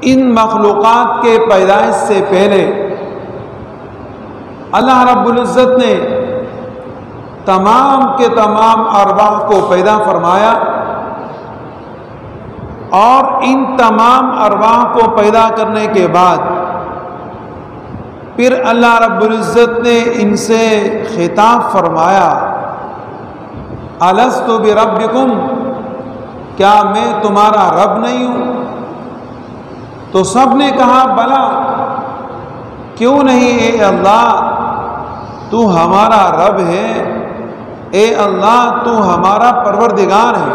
ان مخلوقات کے پیدائش سے پہلے اللہ رب العزت نے تمام کے تمام ارواح کو پیدا فرمایا، اور ان تمام ارواح کو پیدا کرنے کے بعد پھر اللہ رب العزت نے ان سے خطاب فرمایا، الست بربکم، کیا میں تمہارا رب نہیں ہوں؟ تو سب نے کہا بلا، کیوں نہیں اے اللہ، تو ہمارا رب ہے، اے اللہ تو ہمارا پروردگار ہے۔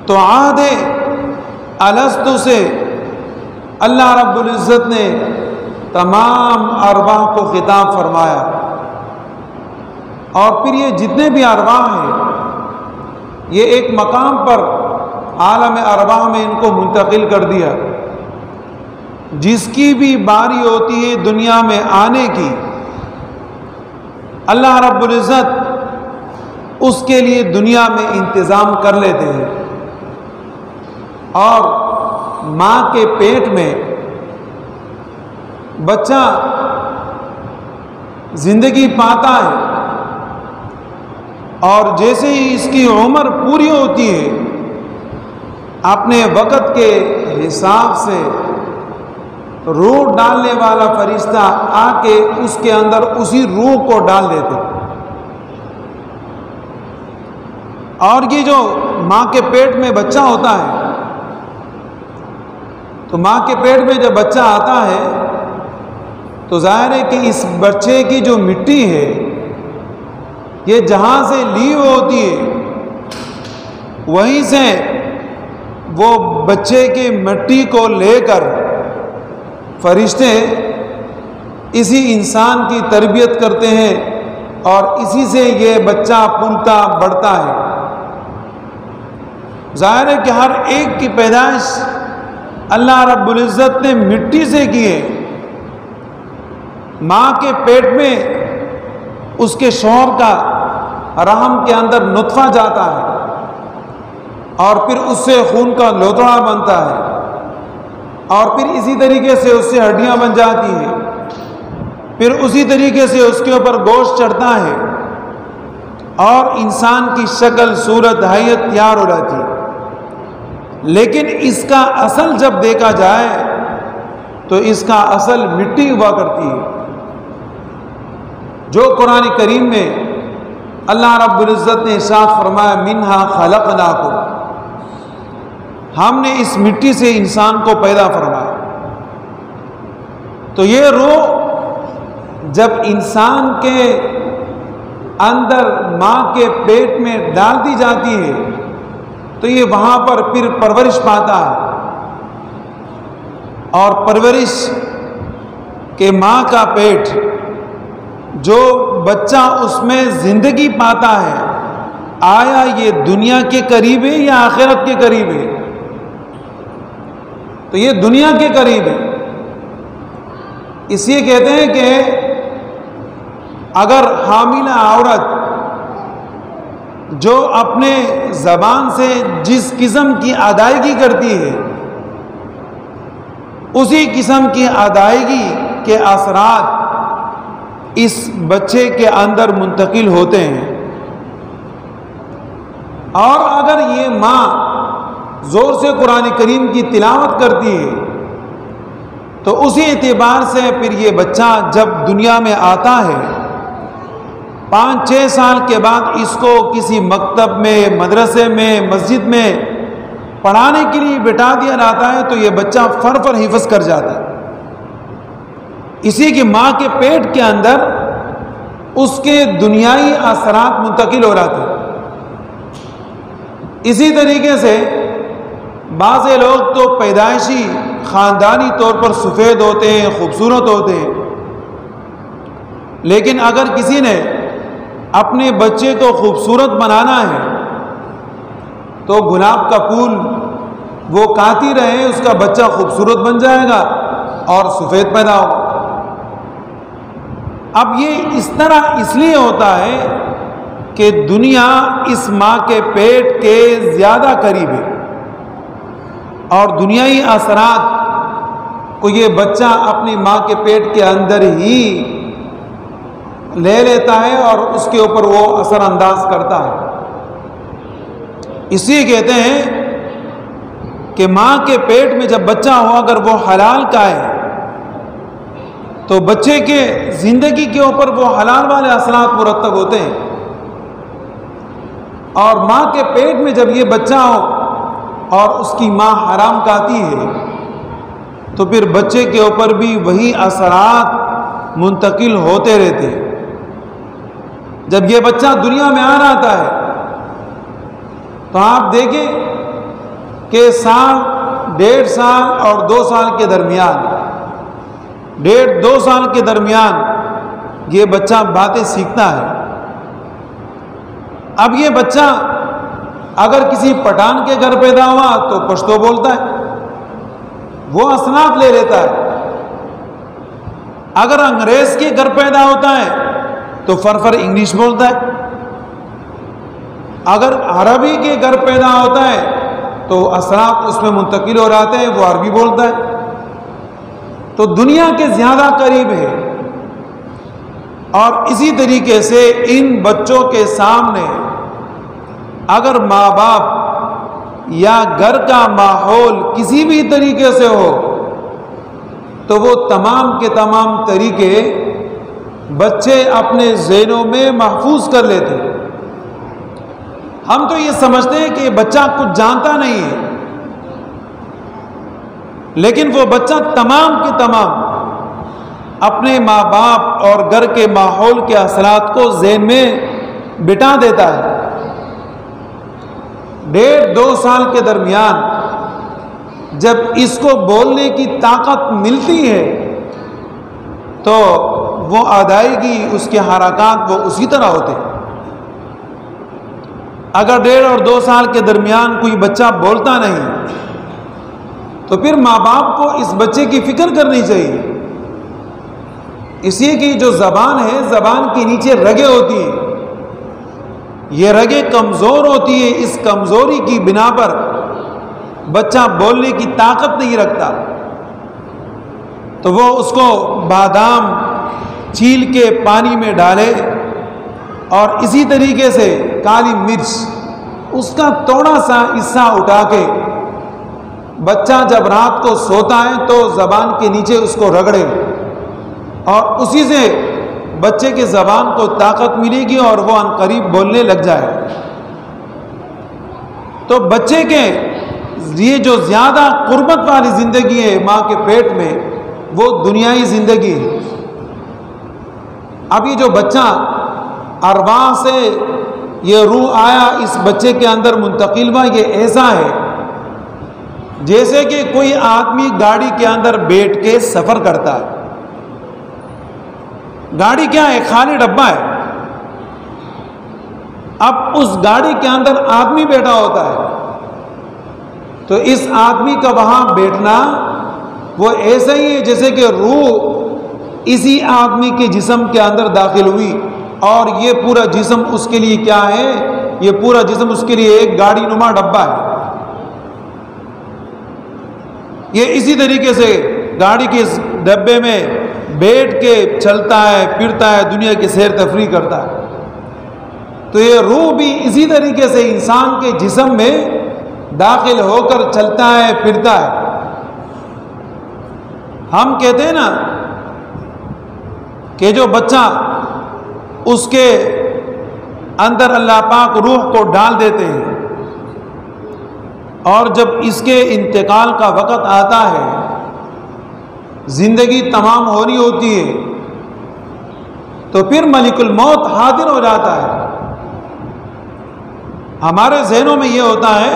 تو عہد الست سے اللہ رب العزت نے تمام ارواح کو خطاب فرمایا، اور پھر یہ جتنے بھی ارواح ہیں یہ ایک مقام پر عالم ارواح میں ان کو منتقل کر دیا۔ جس کی بھی باری ہوتی ہے دنیا میں آنے کی، اللہ رب العزت اس کے لیے دنیا میں انتظام کر لیتے ہیں، اور ماں کے پیٹ میں بچہ زندگی پاتا ہے، اور جیسے ہی اس کی عمر پوری ہوتی ہے اپنے وقت کے حساب سے روح ڈالنے والا فرشتہ آ کے اس کے اندر اسی روح کو ڈال دیتے۔ اور یہ جو ماں کے پیٹ میں بچہ ہوتا ہے، تو ماں کے پیٹ میں جب بچہ آتا ہے تو ظاہر ہے کہ اس بچے کی جو مٹی ہے یہ جہاں سے لی ہوتی ہے وہیں سے وہ بچے کی مٹی کو لے کر فرشتے اسی انسان کی تربیت کرتے ہیں، اور اسی سے یہ بچہ پلتا بڑھتا ہے۔ ظاہر ہے کہ ہر ایک کی پیدائش اللہ رب العزت نے مٹی سے کی ہے۔ ماں کے پیٹ میں اس کے شوہر کا رحم کے اندر نطفہ جاتا ہے، اور پھر اس سے خون کا لوتڑا بنتا ہے، اور پھر اسی طریقے سے اس سے ہڈیاں بن جاتی ہیں، پھر اسی طریقے سے اس کے اوپر گوشت چڑھتا ہے، اور انسان کی شکل صورت حیت تیار ہو جاتی ہے۔ لیکن اس کا اصل جب دیکھا جائے تو اس کا اصل مٹی ہوا کرتی ہے، جو قرآن کریم میں اللہ رب العزت نے ارشاد فرمایا منہا خلقناکم، ہم نے اس مٹی سے انسان کو پیدا فرمایا۔ تو یہ روح جب انسان کے اندر ماں کے پیٹ میں ڈال دی جاتی ہے تو یہ وہاں پر پھر پرورش پاتا ہے، اور پرورش کے ماں کا پیٹ جو بچہ اس میں زندگی پاتا ہے، آیا یہ دنیا کے قریب ہے یا آخرت کے قریب ہے؟ تو یہ دنیا کے قریب ہے۔ اس لیے کہتے ہیں کہ اگر حاملہ عورت جو اپنے زبان سے جس قسم کی ادائیگی کرتی ہے اسی قسم کی ادائیگی کے اثرات اس بچے کے اندر منتقل ہوتے ہیں، اور اگر یہ ماں زور سے قرآن کریم کی تلاوت کرتی ہے تو اسی اعتبار سے پھر یہ بچہ جب دنیا میں آتا ہے 5-6 سال کے بعد اس کو کسی مکتب میں، مدرسے میں، مسجد میں پڑھانے کے لیے بٹھا دیا جاتا ہے تو یہ بچہ فر حفظ کر جاتا ہے، اسی کی ماں کے پیٹ کے اندر اس کے دنیائی اثرات منتقل ہو جاتے ہیں۔ اسی طریقے سے بعض لوگ تو پیدائشی خاندانی طور پر سفید ہوتے ہیں، خوبصورت ہوتے ہیں، لیکن اگر کسی نے اپنے بچے کو خوبصورت بنانا ہے تو گلاب کا پھول وہ کاتی رہے، اس کا بچہ خوبصورت بن جائے گا اور سفید پیدا ہوگا۔ اب یہ اس طرح اس لیے ہوتا ہے کہ دنیا اس ماں کے پیٹ کے زیادہ قریب ہے، اور دنیائی اثرات کو یہ بچہ اپنی ماں کے پیٹ کے اندر ہی لے لیتا ہے اور اس کے اوپر وہ اثر انداز کرتا ہے۔ اسی کہتے ہیں کہ ماں کے پیٹ میں جب بچہ ہو اگر وہ حلال کا ہے تو بچے کے زندگی کے اوپر وہ حلال والے اثرات مرتب ہوتے ہیں، اور ماں کے پیٹ میں جب یہ بچہ ہو اور اس کی ماں حرام کھاتی ہے تو پھر بچے کے اوپر بھی وہی اثرات منتقل ہوتے رہتے ہیں۔ جب یہ بچہ دنیا میں آ رہا ہے تو آپ دیکھیں کہ سال، 1.5 سال اور 2 سال کے درمیان، 1.5-2 سال کے درمیان یہ بچہ باتیں سیکھتا ہے۔ اب یہ بچہ اگر کسی پٹھان کے گھر پیدا ہوا تو پشتو بولتا ہے، وہ اثرات لے لیتا ہے۔ اگر انگریز کے گھر پیدا ہوتا ہے تو فر انگلش بولتا ہے۔ اگر عربی کے گھر پیدا ہوتا ہے تو اثرات اس میں منتقل ہو جاتے ہیں، وہ عربی بولتا ہے۔ تو دنیا کے زیادہ قریب ہے، اور اسی طریقے سے ان بچوں کے سامنے اگر ماں باپ یا گھر کا ماحول کسی بھی طریقے سے ہو تو وہ تمام کے تمام طریقے بچے اپنے ذہنوں میں محفوظ کر لیتے ہیں۔ ہم تو یہ سمجھتے ہیں کہ بچہ کچھ جانتا نہیں ہے، لیکن وہ بچہ تمام کے تمام اپنے ماں باپ اور گھر کے ماحول کے اثرات کو ذہن میں بٹھا دیتا ہے۔ 1.5-2 سال کے درمیان جب اس کو بولنے کی طاقت ملتی ہے تو وہ ادائیگی، اس کے حرکات وہ اسی طرح ہوتے ہیں۔ اگر 1.5 اور 2 سال کے درمیان کوئی بچہ بولتا نہیں تو پھر ماں باپ کو اس بچے کی فکر کرنی چاہیے، اس لیے کہ جو زبان ہے، زبان کے نیچے رگیں ہوتی ہیں، یہ رگیں کمزور ہوتی ہے، اس کمزوری کی بنا پر بچہ بولنے کی طاقت نہیں رکھتا، تو وہ اس کو بادام چھیل کے پانی میں ڈالے اور اسی طریقے سے کالی مرچ اس کا تھوڑا سا حصہ اٹھا کے بچہ جب رات کو سوتا ہے تو زبان کے نیچے اس کو رگڑے، اور اسی سے بچے کے زبان کو طاقت ملے گی اور وہ عنقریب بولنے لگ جائے۔ تو بچے کے یہ جو زیادہ قربت والی زندگی ہے ماں کے پیٹ میں، وہ دنیائی زندگی ہے۔ اب یہ جو بچہ ارواح سے یہ روح آیا اس بچے کے اندر منتقل ہوا، یہ ایسا ہے جیسے کہ کوئی آدمی گاڑی کے اندر بیٹھ کے سفر کرتا ہے۔ گاڑی کیا ہے؟ خالی ڈبہ ہے۔ اب اس گاڑی کے اندر آدمی بیٹھا ہوتا ہے، تو اس آدمی کا وہاں بیٹھنا وہ ایسا ہی ہے جیسے کہ روح اسی آدمی کے جسم کے اندر داخل ہوئی، اور یہ پورا جسم اس کے لیے کیا ہے؟ یہ پورا جسم اس کے لیے ایک گاڑی نما ڈبہ ہے۔ یہ اسی طریقے سے گاڑی کے اس ڈبے میں بیٹھ کے چلتا ہے، پھرتا ہے، دنیا کی سیر تفریح کرتا ہے۔ تو یہ روح بھی اسی طریقے سے انسان کے جسم میں داخل ہو کر چلتا ہے، پھرتا ہے۔ ہم کہتے ہیں نا کہ جو بچہ اس کے اندر اللہ پاک روح کو ڈال دیتے ہیں، اور جب اس کے انتقال کا وقت آتا ہے، زندگی تمام ہونی ہوتی ہے، تو پھر ملک الموت حاضر ہو جاتا ہے۔ ہمارے ذہنوں میں یہ ہوتا ہے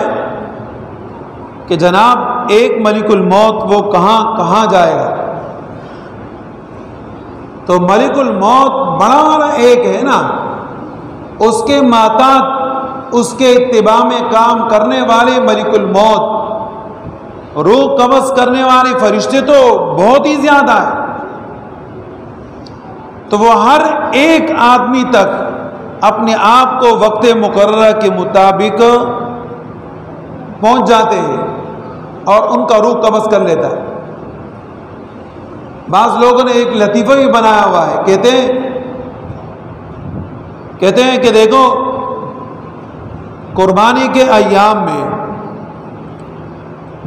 کہ جناب ایک ملک الموت وہ کہاں کہاں جائے گا، تو ملک الموت بڑا والا ایک ہے نا، اس کے ماتحت اس کے اتباع میں کام کرنے والے ملک الموت، روح قبض کرنے والے فرشتے تو بہت ہی زیادہ ہیں، تو وہ ہر ایک آدمی تک اپنے آپ کو وقت مقررہ کے مطابق پہنچ جاتے ہیں۔ اور ان کا روح قبض کر لیتا ہے۔ بعض لوگوں نے ایک لطیفہ بھی بنایا ہوا ہے، کہتے ہیں کہ دیکھو قربانی کے ایام میں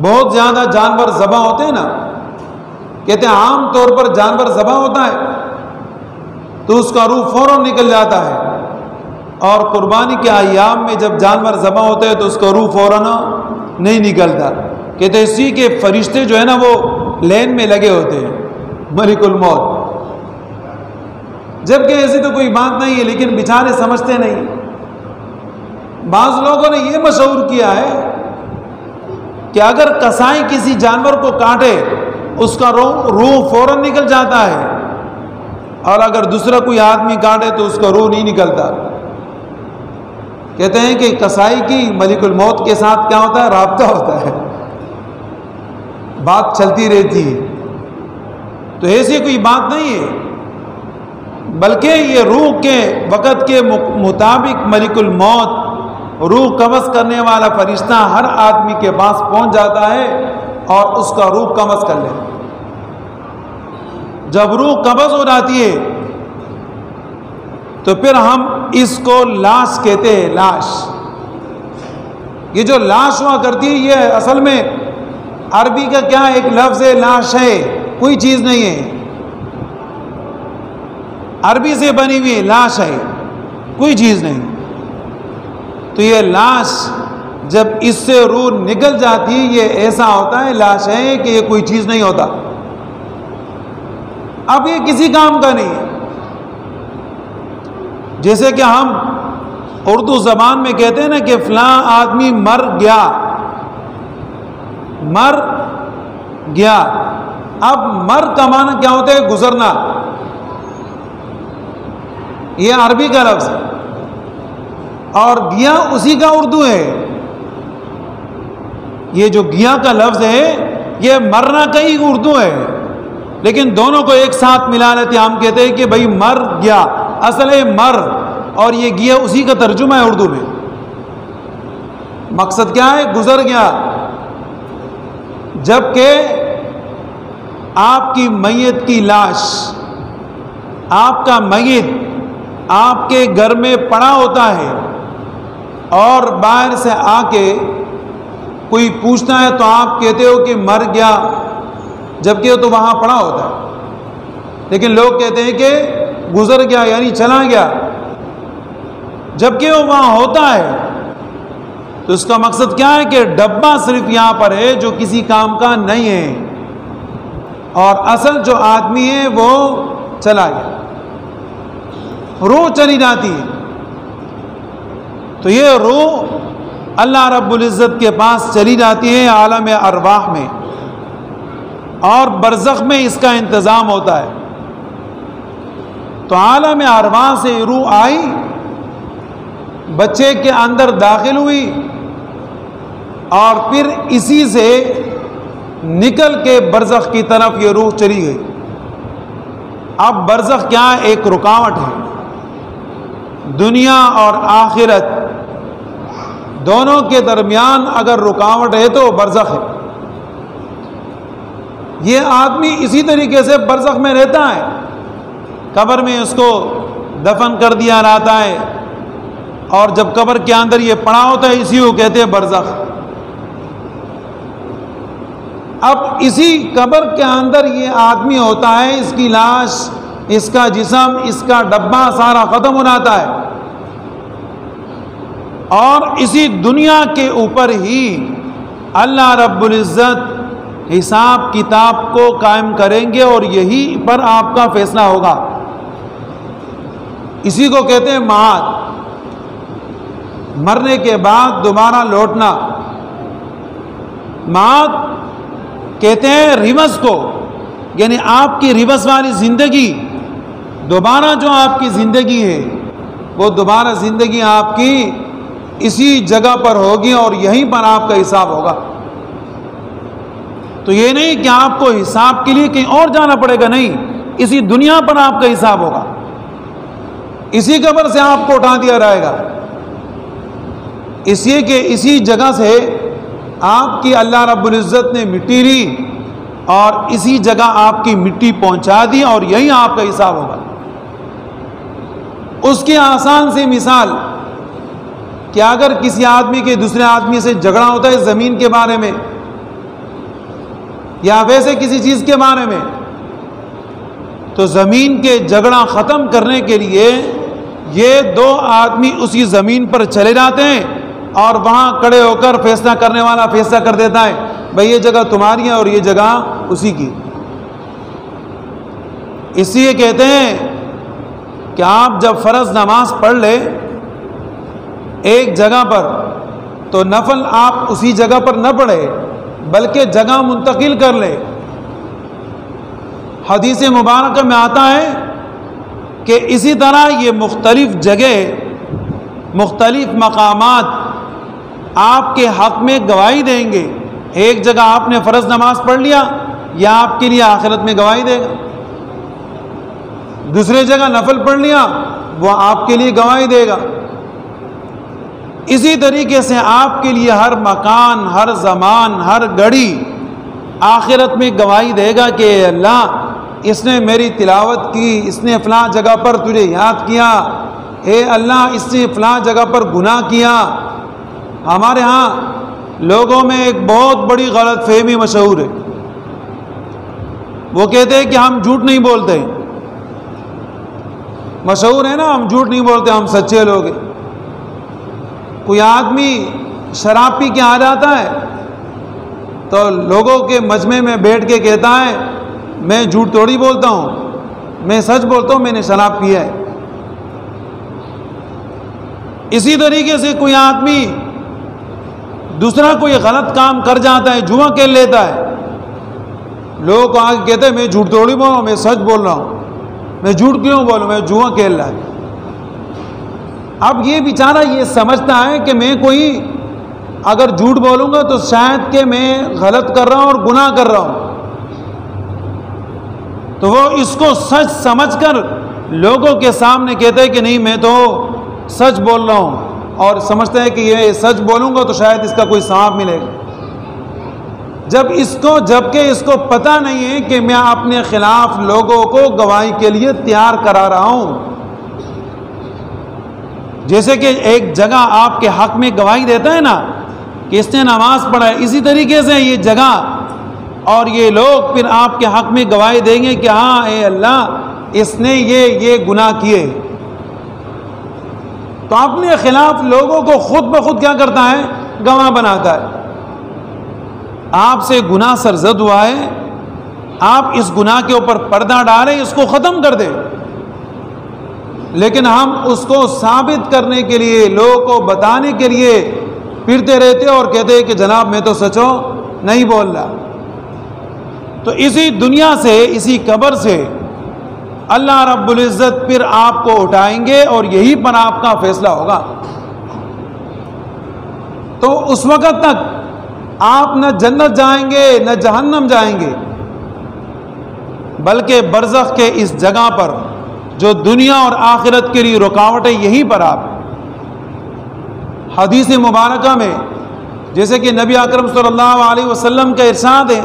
بہت زیادہ جانور ذبح ہوتے ہیں نا، کہتے ہیں عام طور پر جانور ذبح ہوتا ہے تو اس کا روح فوراً نکل جاتا ہے، اور قربانی کے ایام میں جب جانور ذبح ہوتے ہیں تو اس کا روح فوراً نہیں نکلتا۔ کہتے ہیں اسی کے فرشتے جو ہے نا وہ لین میں لگے ہوتے ہیں، ملک الموت، جبکہ ایسی تو کوئی بات نہیں ہے، لیکن بیچارے سمجھتے نہیں۔ بعض لوگوں نے یہ مشہور کیا ہے کہ اگر کسائی کسی جانور کو کاٹے اس کا روح فوراً نکل جاتا ہے، اور اگر دوسرا کوئی آدمی کاٹے تو اس کا روح نہیں نکلتا۔ کہتے ہیں کہ کسائی کی ملک الموت کے ساتھ کیا ہوتا ہے؟ رابطہ ہوتا ہے، بات چلتی رہتی ہے۔ تو ایسی کوئی بات نہیں ہے، بلکہ یہ روح کے وقت کے مطابق ملک الموت روح قبض کرنے والا فرشتہ ہر آدمی کے پاس پہنچ جاتا ہے اور اس کا روح قبض کر لیتا ہے۔ جب روح قبض ہو جاتی ہے تو پھر ہم اس کو لاش کہتے ہیں، لاش۔ یہ جو لاش ہوا کرتی ہے یہ اصل میں عربی کا کیا ایک لفظ ہے، لاش ہے، کوئی چیز نہیں ہے، عربی سے بنی ہوئی لاش ہے، کوئی چیز نہیں۔ تو یہ لاش جب اس سے روح نکل جاتی یہ ایسا ہوتا ہے، لاش ہے کہ یہ کوئی چیز نہیں ہوتا، اب یہ کسی کام کا نہیں ہے۔ جیسے کہ ہم اردو زبان میں کہتے ہیں نا کہ فلاں آدمی مر گیا، مر گیا، اب مر کا معنی کیا ہوتا ہے؟ گزرنا، یہ عربی کا لفظ ہے، اور گیا اسی کا اردو ہے۔ یہ جو گیا کا لفظ ہے یہ مرنا کا ہی اردو ہے، لیکن دونوں کو ایک ساتھ ملا لیتے ہم کہتے ہیں کہ بھائی مر گیا، اصل ہے مر، اور یہ گیا اسی کا ترجمہ ہے اردو میں۔ مقصد کیا ہے؟ گزر گیا۔ جبکہ آپ کی میت کی لاش، آپ کا میت آپ کے گھر میں پڑا ہوتا ہے، اور باہر سے آ کے کوئی پوچھتا ہے تو آپ کہتے ہو کہ مر گیا، جبکہ تو وہاں پڑا ہوتا ہے، لیکن لوگ کہتے ہیں کہ گزر گیا یعنی چلا گیا، جبکہ وہ وہاں ہوتا ہے۔ تو اس کا مقصد کیا ہے کہ ڈبہ صرف یہاں پر ہے جو کسی کام کا نہیں ہے، اور اصل جو آدمی ہے وہ چلا گیا، روح چلی جاتی ہے۔ تو یہ روح اللہ رب العزت کے پاس چلی جاتی ہے عالم ارواح میں، اور برزخ میں اس کا انتظام ہوتا ہے۔ تو عالم ارواح سے روح آئی، بچے کے اندر داخل ہوئی، اور پھر اسی سے نکل کے برزخ کی طرف یہ روح چلی گئی۔ اب برزخ کیا ہے؟ ایک رکاوٹ ہے۔ دنیا اور آخرت دونوں کے درمیان اگر رکاوٹ ہے تو برزخ ہے۔ یہ آدمی اسی طریقے سے برزخ میں رہتا ہے، قبر میں اس کو دفن کر دیا جاتا ہے، اور جب قبر کے اندر یہ پڑا ہوتا ہے اسی کو کہتے ہیں برزخ۔ اب اسی قبر کے اندر یہ آدمی ہوتا ہے، اس کی لاش، اس کا جسم، اس کا ڈبہ سارا ختم ہو جاتا ہے، اور اسی دنیا کے اوپر ہی اللہ رب العزت حساب کتاب کو قائم کریں گے، اور یہی پر آپ کا فیصلہ ہوگا۔ اسی کو کہتے ہیں معاد، مرنے کے بعد دوبارہ لوٹنا۔ معاد کہتے ہیں ریوس کو، یعنی آپ کی ریوس والی زندگی، دوبارہ جو آپ کی زندگی ہے وہ دوبارہ زندگی آپ کی اسی جگہ پر ہوگی، اور یہیں پر آپ کا حساب ہوگا۔ تو یہ نہیں کہ آپ کو حساب کے لیے کہیں اور جانا پڑے گا، نہیں، اسی دنیا پر آپ کا حساب ہوگا، اسی قبر سے آپ کو اٹھا دیا جائے گا، اس لیے کہ اسی جگہ سے آپ کی اللہ رب العزت نے مٹی لی اور اسی جگہ آپ کی مٹی پہنچا دی اور یہی آپ کا حساب ہوگا. اس کی آسان سی مثال کہ اگر کسی آدمی کے دوسرے آدمی سے جھگڑا ہوتا ہے زمین کے بارے میں یا ویسے کسی چیز کے بارے میں، تو زمین کے جھگڑا ختم کرنے کے لیے یہ دو آدمی اسی زمین پر چلے جاتے ہیں اور وہاں کھڑے ہو کر فیصلہ کرنے والا فیصلہ کر دیتا ہے بھئی یہ جگہ تمہاری ہے اور یہ جگہ اسی کی. اس لیے کہتے ہیں کہ آپ جب فرض نماز پڑھ لے ایک جگہ پر تو نفل آپ اسی جگہ پر نہ پڑھے بلکہ جگہ منتقل کر لے. حدیث مبارکہ میں آتا ہے کہ اسی طرح یہ مختلف جگہ مختلف مقامات آپ کے حق میں گواہی دیں گے. ایک جگہ آپ نے فرض نماز پڑھ لیا یا آپ کے لیے آخرت میں گواہی دے گا، دوسرے جگہ نفل پڑھ لیا وہ آپ کے لیے گواہی دے گا. اسی طریقے سے آپ کے لیے ہر مکان، ہر زمان، ہر گھڑی آخرت میں گواہی دے گا کہ اے اللہ اس نے میری تلاوت کی، اس نے فلاں جگہ پر تجھے یاد کیا، اے اللہ اس نے فلاں جگہ پر گناہ کیا. ہمارے ہاں لوگوں میں ایک بہت بڑی غلط فہمی مشہور ہے، وہ کہتے ہیں کہ ہم جھوٹ نہیں بولتے. مشہور ہے نا، ہم جھوٹ نہیں بولتے، ہم سچے لوگ ہیں. کوئی آدمی شراب پی کے آ جاتا ہے تو لوگوں کے مجمع میں بیٹھ کے کہتا ہے میں جھوٹ تھوڑی بولتا ہوں، میں سچ بولتا ہوں، میں نے شراب پیا ہے. اسی طریقے سے کوئی آدمی دوسرا کوئی غلط کام کر جاتا ہے، جوا کھیل لیتا ہے، لوگ آگے کہتے ہیں میں جھوٹ تھوڑی بول رہا ہوں، میں سچ بول رہا ہوں، میں جھوٹ کیوں بولوں، میں جوا کھیل رہا ہے. اب یہ بیچارہ یہ سمجھتا ہے کہ میں کوئی اگر جھوٹ بولوں گا تو شاید کہ میں غلط کر رہا ہوں اور گناہ کر رہا ہوں، تو وہ اس کو سچ سمجھ کر لوگوں کے سامنے کہتے ہیں کہ نہیں میں تو سچ بول رہا ہوں، اور سمجھتے ہیں کہ یہ سچ بولوں گا تو شاید اس کا کوئی ثواب ملے گا. جبکہ اس کو پتہ نہیں ہے کہ میں اپنے خلاف لوگوں کو گواہی کے لیے تیار کرا رہا ہوں. جیسے کہ ایک جگہ آپ کے حق میں گواہی دیتا ہے نا کہ اس نے نماز پڑھا ہے، اسی طریقے سے یہ جگہ اور یہ لوگ پھر آپ کے حق میں گواہی دیں گے کہ ہاں اے اللہ اس نے یہ گناہ کیے. تو اپنے خلاف لوگوں کو خود بخود کیا کرتا ہے، گواہ بناتا ہے. آپ سے گناہ سرزد ہوا ہے، آپ اس گناہ کے اوپر پردہ ڈالیں، اس کو ختم کر دیں، لیکن ہم اس کو ثابت کرنے کے لیے لوگوں کو بتانے کے لیے پھرتے رہتے اور کہتے ہیں کہ جناب میں تو سچو نہیں بول رہا. تو اسی دنیا سے، اسی قبر سے اللہ رب العزت پھر آپ کو اٹھائیں گے اور یہی پر آپ کا فیصلہ ہوگا. تو اس وقت تک آپ نہ جنت جائیں گے نہ جہنم جائیں گے، بلکہ برزخ کے اس جگہ پر جو دنیا اور آخرت کے لیے رکاوٹ ہے یہیں پر آپ. حدیث مبارکہ میں جیسے کہ نبی اکرم صلی اللہ علیہ وسلم کا ارشاد ہے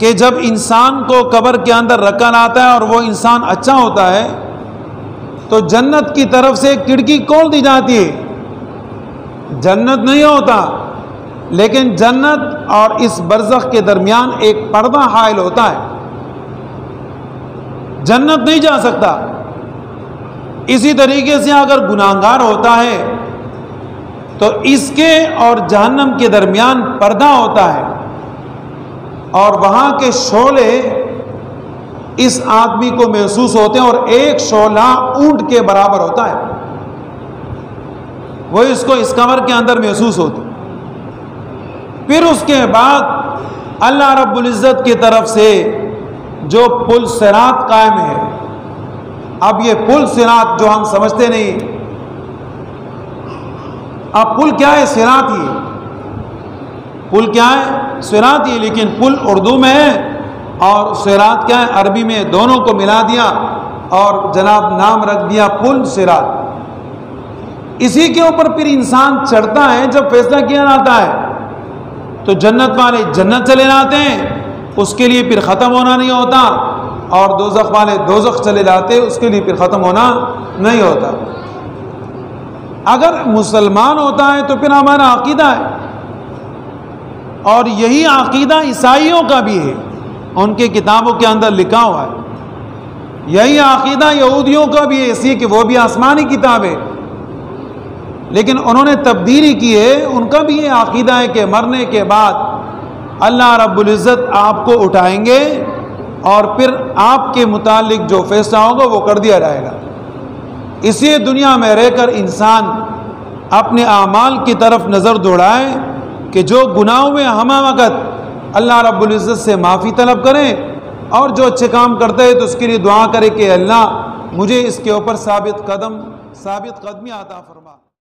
کہ جب انسان کو قبر کے اندر رکھا جاتا ہے اور وہ انسان اچھا ہوتا ہے تو جنت کی طرف سے کھڑکی کھول دی جاتی ہے. جنت نہیں ہوتا، لیکن جنت اور اس برزخ کے درمیان ایک پردہ حائل ہوتا ہے، جنت نہیں جا سکتا. اسی طریقے سے اگر گناہگار ہوتا ہے تو اس کے اور جہنم کے درمیان پردہ ہوتا ہے، اور وہاں کے شعلے اس آدمی کو محسوس ہوتے ہیں، اور ایک شعلہ اونٹ کے برابر ہوتا ہے، وہ اس کو اس قبر کے اندر محسوس ہوتی. پھر اس کے بعد اللہ رب العزت کی طرف سے جو پل صراط قائم ہے. اب یہ پل صراط جو ہم سمجھتے نہیں، اب پل کیا ہے؟ صراط ہی. پل کیا ہے؟ صراط ہی. لیکن پل اردو میں ہے اور صراط کیا ہے؟ عربی میں. دونوں کو ملا دیا اور جناب نام رکھ دیا پل صراط. اسی کے اوپر پھر انسان چڑھتا ہے جب فیصلہ کیا جاتا ہے. تو جنت والے جنت چلے جاتے ہیں، اس کے لیے پھر ختم ہونا نہیں ہوتا، اور دوزخ والے دوزخ چلے جاتے، اس کے لیے پھر ختم ہونا نہیں ہوتا. اگر مسلمان ہوتا ہے تو پھر ہمارا عقیدہ ہے، اور یہی عقیدہ عیسائیوں کا بھی ہے، ان کے کتابوں کے اندر لکھا ہوا ہے. یہی عقیدہ یہودیوں کا بھی ہے، اس لیے کہ وہ بھی آسمانی کتاب ہے، لیکن انہوں نے تبدیلی کی ہے. ان کا بھی یہ عقیدہ ہے کہ مرنے کے بعد اللہ رب العزت آپ کو اٹھائیں گے اور پھر آپ کے متعلق جو فیصلہ ہوگا وہ کر دیا جائے گا. اسی دنیا میں رہ کر انسان اپنے اعمال کی طرف نظر دوڑائے کہ جو گناہوں میں ہم وقت اللہ رب العزت سے معافی طلب کریں، اور جو اچھے کام کرتے ہیں تو اس کے لیے دعا کرے کہ اللہ مجھے اس کے اوپر ثابت قدمی عطا فرما.